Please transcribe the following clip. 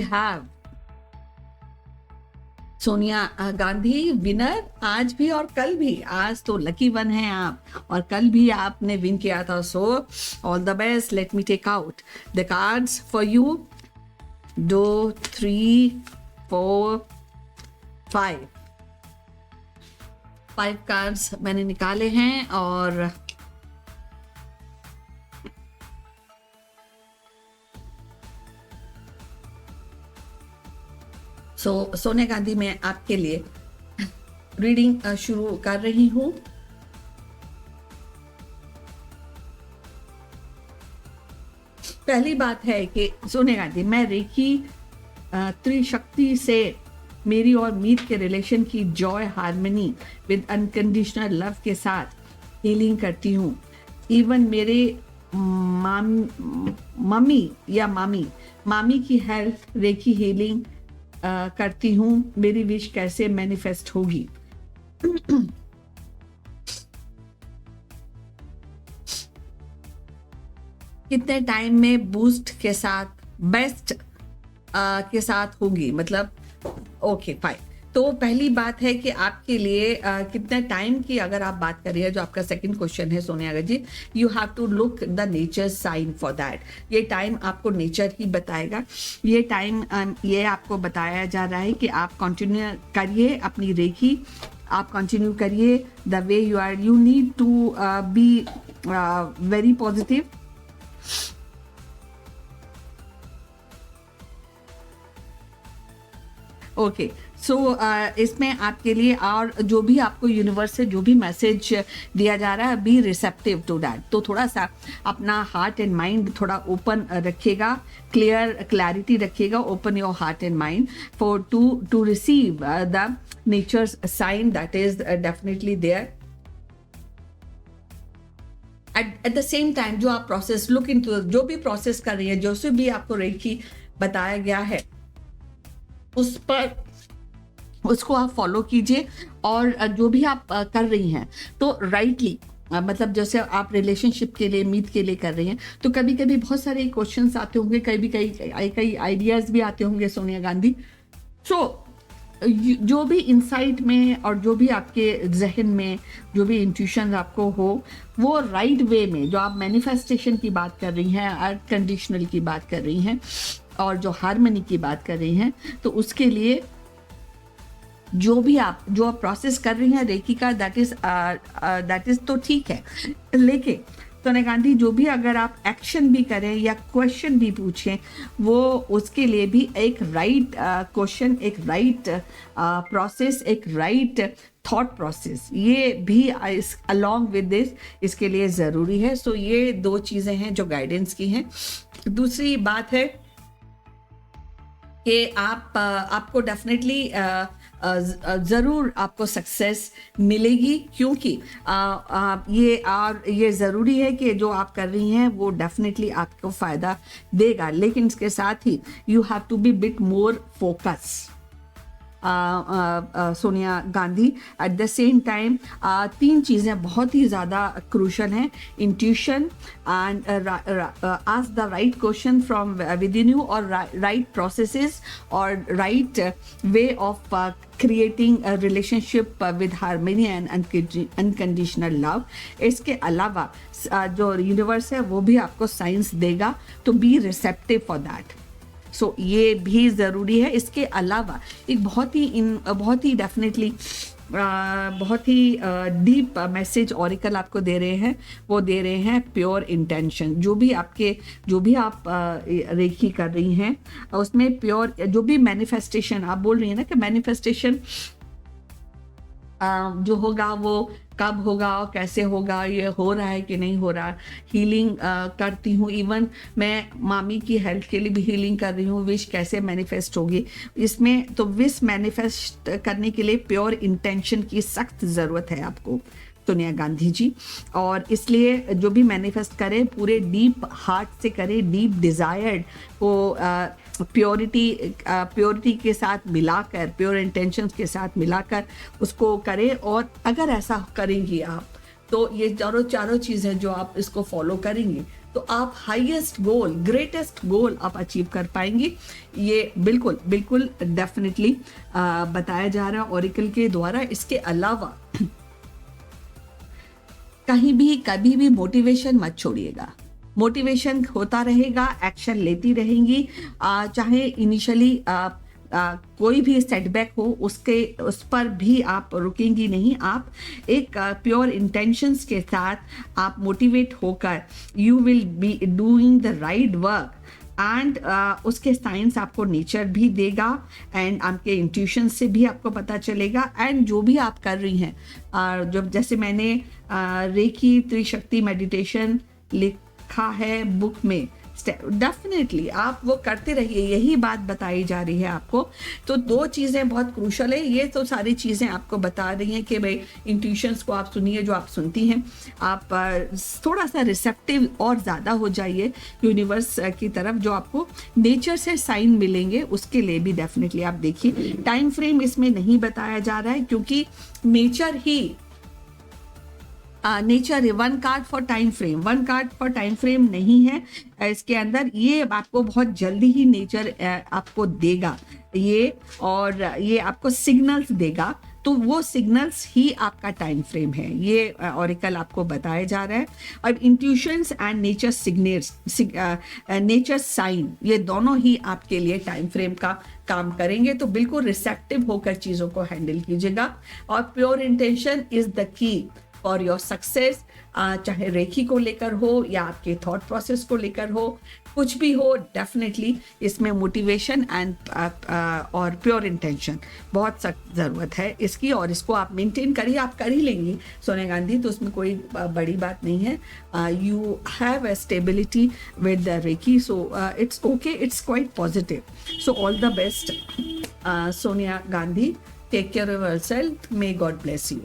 Have Sonia Gandhi winner आज भी और कल भी। आज तो लकी वन है आप, और कल भी आपने विन किया था। So all the best. Let me take out the cards for you. 2 3 4 5 cards मैंने निकाले हैं। और सोनिया गांधी, मैं आपके लिए रीडिंग शुरू कर रही हूं। पहली बात है कि सोनिया गांधी, मैं रेखी त्रिशक्ति से मेरी और मीत के रिलेशन की Joy harmony with unconditional love के साथ हीलिंग करती हूँ। इवन मेरे मम्मी या मामी की हेल्थ रेखी हीलिंग करती हूँ। मेरी विश कैसे मैनिफेस्ट होगी? कितने टाइम में बूस्ट के साथ बेस्ट के साथ होगी? मतलब ओके फाइन। तो पहली बात है कि आपके लिए कितने टाइम की अगर आप बात कर रही है, जो आपका सेकंड क्वेश्चन है Sonia ji, you have to look the nature sign for that. ये टाइम आपको नेचर ही बताएगा। ये टाइम ये आपको बताया जा रहा है कि आप कंटिन्यू करिए अपनी रेखी, आप कंटिन्यू करिए the way you are. You need to be very positive. Okay so इसमें आपके लिए और जो भी आपको यूनिवर्स से जो भी मैसेज दिया जा रहा है, बी रिसेप्टिव टू दैट। तो थोड़ा सा अपना हार्ट एंड माइंड थोड़ा ओपन रखिएगा, क्लैरिटी रखिएगा। Open your heart and mind for to receive the nature's sign that is definitely there. At the same time जो आप प्रोसेस लुक इनटू, जो भी प्रोसेस कर रही है, जो से भी आपको रेखी बताया गया है, उस पर उसको आप फॉलो कीजिए। और जो भी आप कर रही हैं तो राइटली, मतलब जैसे आप रिलेशनशिप के लिए, मीत के लिए कर रही हैं, तो कभी कभी बहुत सारे क्वेश्चंस आते होंगे, कई आइडियाज भी आते होंगे सोनिया गांधी। सो जो भी इंसाइट में और जो भी आपके जहन में जो भी इंट्यूशन आपको हो, वो राइट वे में, जो आप मैनिफेस्टेशन की बात कर रही हैं, अनकंडीशनल की बात कर रही हैं, और जो हार्मनी की बात कर रही हैं, तो उसके लिए जो आप प्रोसेस कर रही हैं रेखी का, दैट इज तो ठीक है। लेकिन सोनिया गांधी, जो भी अगर आप एक्शन भी करें या क्वेश्चन भी पूछें, वो उसके लिए भी एक राइट क्वेश्चन, एक राइट प्रोसेस, एक राइट थॉट प्रोसेस, ये भी अलॉन्ग विद दिस इसके लिए ज़रूरी है। सो ये 2 चीज़ें हैं जो गाइडेंस की हैं। दूसरी बात है कि आपको डेफिनेटली ज़रूर आपको सक्सेस मिलेगी, क्योंकि ये ज़रूरी है कि जो आप कर रही हैं वो डेफिनेटली आपको फ़ायदा देगा। लेकिन इसके साथ ही you have to be bit more focus Sonia Gandhi. At the same time 3 चीज़ें बहुत ही ज़्यादा क्रूशल हैं। Intuition and ask the right question from with in you, और राइट प्रोसेसेस और right way of creating a relationship with harmony and unconditional love. इसके अलावा जो यूनिवर्स है वो भी आपको साइंस देगा, तो बी रिसेप्टिव फॉर दैट। सो ये भी ज़रूरी है। इसके अलावा एक बहुत ही डेफिनेटली बहुत ही डीप मैसेज ऑरिकल आपको दे रहे हैं। वो दे रहे हैं प्योर इंटेंशन। जो भी आप रेखी कर रही हैं, उसमें प्योर जो भी मैनिफेस्टेशन आप बोल रही हैं ना, कि मैनिफेस्टेशन जो होगा वो कब होगा और कैसे होगा, ये हो रहा है कि नहीं हो रहा। हीलिंग करती हूँ, इवन मैं मामी की हेल्थ के लिए भी हीलिंग कर रही हूँ। विश कैसे मैनिफेस्ट होगी इसमें? तो विश मैनिफेस्ट करने के लिए प्योर इंटेंशन की सख्त ज़रूरत है आपको सोनिया गांधी जी। और इसलिए जो भी मैनिफेस्ट करें पूरे डीप हार्ट से करें, डीप डिज़ायर्ड को प्योरिटी के साथ मिलाकर, प्योर इंटेंशंस के साथ मिलाकर उसको करें। और अगर ऐसा करेंगी आप, तो ये चारों चीज़ें जो आप इसको फॉलो करेंगी, तो आप हाईएस्ट गोल, ग्रेटेस्ट गोल आप अचीव कर पाएंगी। ये बिल्कुल बिल्कुल डेफिनेटली बताया जा रहा है ऑरिकल के द्वारा। इसके अलावा कहीं भी कभी भी मोटिवेशन मत छोड़िएगा, मोटिवेशन होता रहेगा, एक्शन लेती रहेंगी। चाहे इनिशियली कोई भी सेटबैक हो उस पर भी आप रुकेंगी नहीं। आप एक प्योर इंटेंशंस के साथ आप मोटिवेट होकर you will be doing the right work and उसके साइंस आपको नेचर भी देगा एंड आपके इंट्यूशन से भी आपको पता चलेगा। एंड जो भी आप कर रही हैं, जब जैसे मैंने रेकी त्रिशक्ति मेडिटेशन लिखा है बुक में, डेफिनेटली आप वो करते रहिए, यही बात बताई जा रही है आपको। तो दो चीज़ें बहुत क्रूशल है। ये तो सारी चीज़ें आपको बता रही हैं कि भाई इंट्यूशंस को आप सुनिए, जो आप सुनती हैं आप थोड़ा सा रिसेप्टिव और ज़्यादा हो जाइए यूनिवर्स की तरफ। जो आपको नेचर से साइन मिलेंगे उसके लिए भी डेफिनेटली आप देखिए। टाइम फ्रेम इसमें नहीं बताया जा रहा है क्योंकि नेचर ही नेचर है। One card for time frame, one card for time frame नहीं है इसके अंदर। ये आपको बहुत जल्दी ही नेचर आपको देगा ये, और ये आपको सिग्नल्स देगा। तो वो सिग्नल्स ही आपका टाइम फ्रेम है, ये ऑरिकल आपको बताया जा रहा है। और intuitions and nature signals, nature sign, ये दोनों ही आपके लिए टाइम फ्रेम का काम करेंगे। तो बिल्कुल रिसेप्टिव होकर चीज़ों को हैंडल कीजिएगा। और pure intention is the key for your success. चाहे रेखी को लेकर हो या आपके थॉट प्रोसेस को लेकर हो, कुछ भी हो, डेफिनेटली इसमें मोटिवेशन एंड और प्योर इंटेंशन बहुत सख्त ज़रूरत है इसकी। और इसको आप मेंटेन करिए, आप कर ही लेंगी सोनिया गांधी, तो उसमें कोई बड़ी बात नहीं है। You have a stability with the reiki, so it's okay, it's quite positive. So all the best Sonia Gandhi, take care of yourself, may God bless you.